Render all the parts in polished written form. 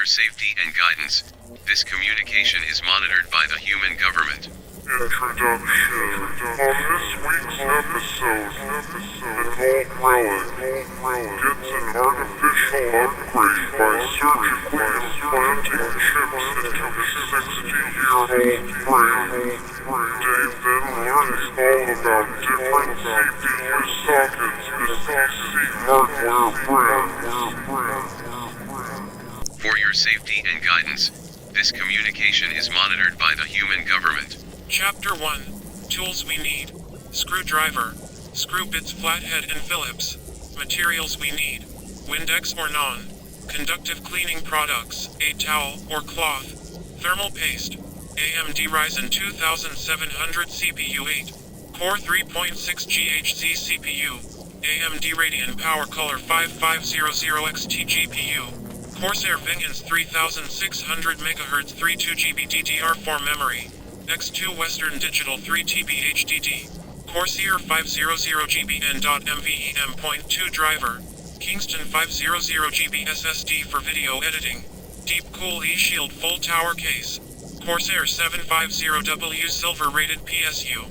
safety and guidance, this communication is monitored by the human government. Introduction. On this week's episode, an old relic gets an artificial upgrade by surgically implanting chips into his 60-year-old brain. Dave then learns all about different CPU sockets his PC hardware brings. For your safety and guidance, this communication is monitored by the human government. Chapter 1. Tools we need. Screwdriver. Screw bits, flathead and Phillips. Materials we need. Windex or non. Conductive cleaning products, a towel or cloth. Thermal paste. AMD Ryzen 2700 CPU 8. Core 3.6 GHz CPU. AMD Radeon Power Color 5500XT GPU. Corsair Vengeance 3600 MHz 32GB DDR4 memory. X2 Western Digital 3TB HDD, Corsair 500GB N.MVE M.2 driver, Kingston 500GB SSD for video editing, Deep Cool eShield full tower case, Corsair 750W silver rated PSU.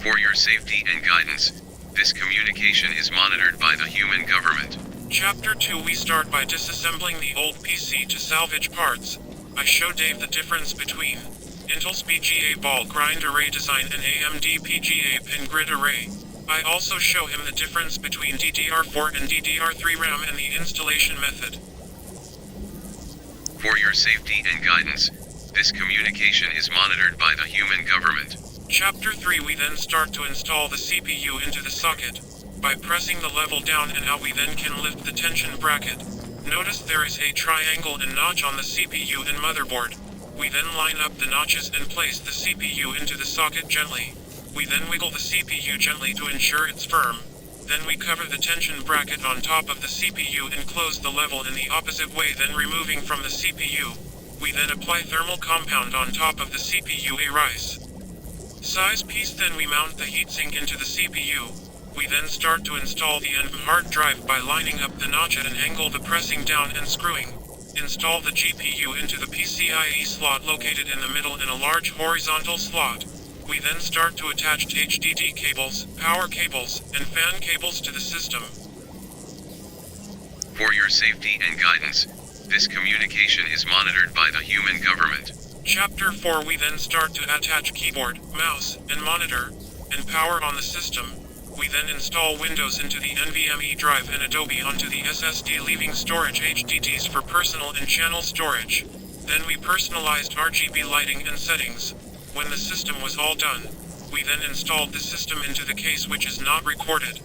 For your safety and guidance, this communication is monitored by the human government. Chapter 2. We start by disassembling the old PC to salvage parts. I show Dave the difference between Intel's PGA ball grind array design and AMD PGA pin grid array. I also show him the difference between DDR4 and DDR3 RAM and the installation method. For your safety and guidance, this communication is monitored by the human government. Chapter 3. We then start to install the CPU into the socket. By pressing the level down and out, we then can lift the tension bracket. Notice there is a triangle and notch on the CPU and motherboard. We then line up the notches and place the CPU into the socket gently. We then wiggle the CPU gently to ensure it's firm. Then we cover the tension bracket on top of the CPU and close the level in the opposite way, then removing from the CPU. We then apply thermal compound on top of the CPU a rice size piece, then we mount the heatsink into the CPU. We then start to install the NVMe hard drive by lining up the notch at an angle, the pressing down and screwing. Install the GPU into the PCIe slot located in the middle in a large horizontal slot. We then start to attach HDD cables, power cables, and fan cables to the system. For your safety and guidance, this communication is monitored by the human government. Chapter 4. We then start to attach keyboard, mouse, and monitor, and power on the system. We then install Windows into the NVMe drive and Adobe onto the SSD, leaving storage HDDs for personal and channel storage. Then we personalized RGB lighting and settings. When the system was all done, we then installed the system into the case, which is not recorded.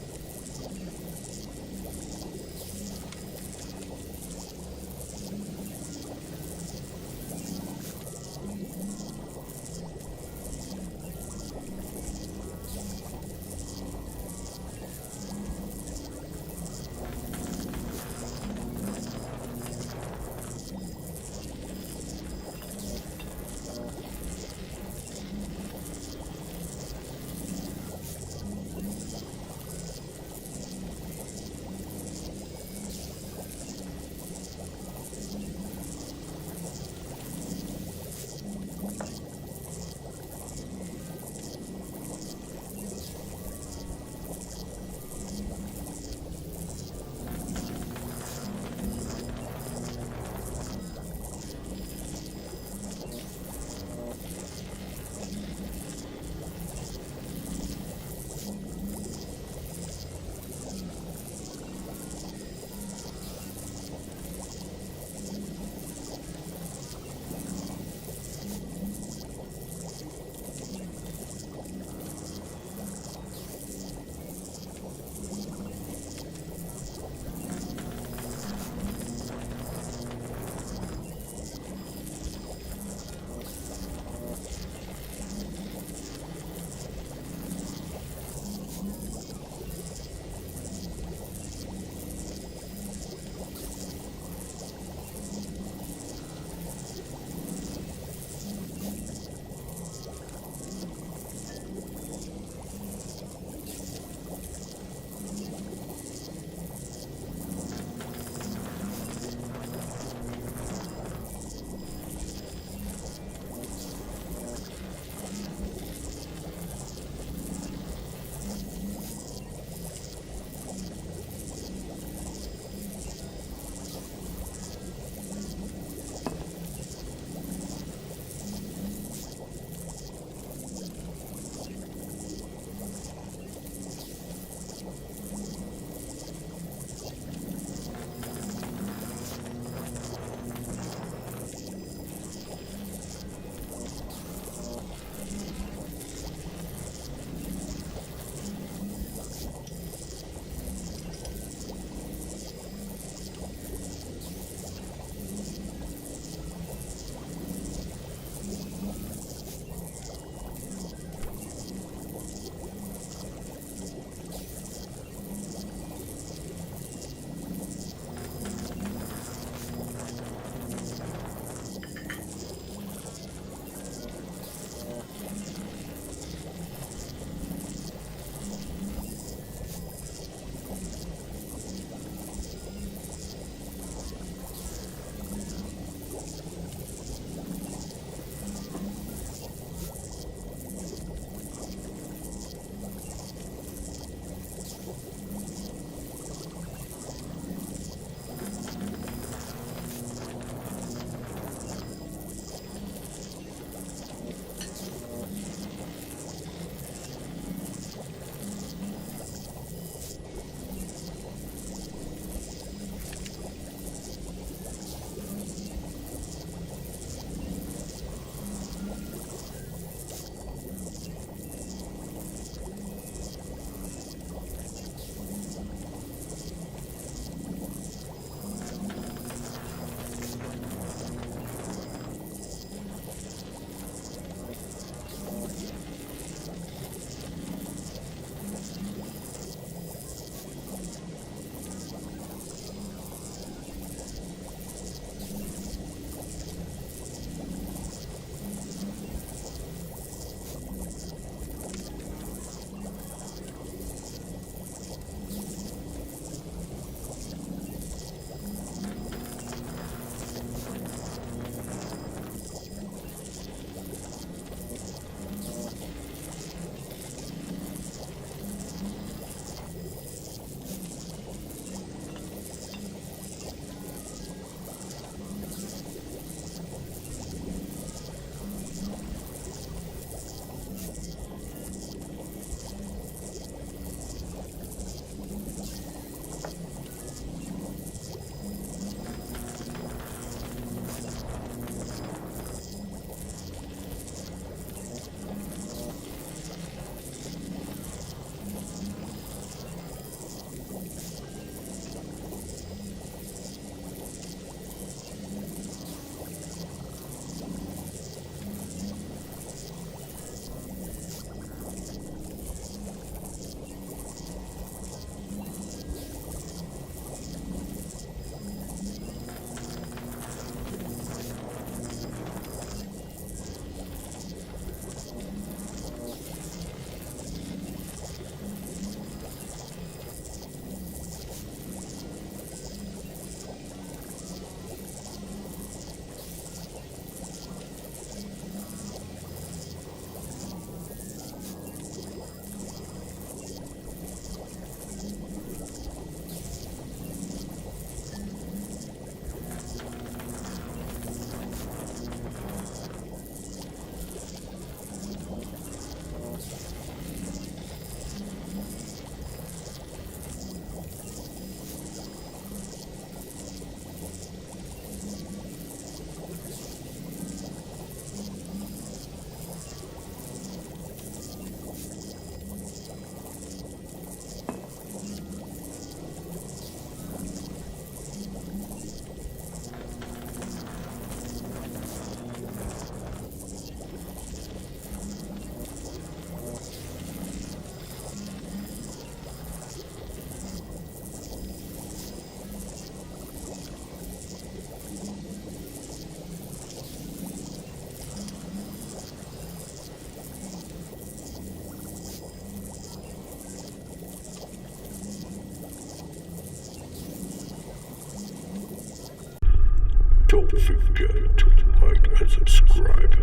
Don't forget to like and subscribe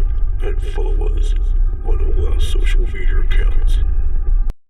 and follow us on all our social media accounts.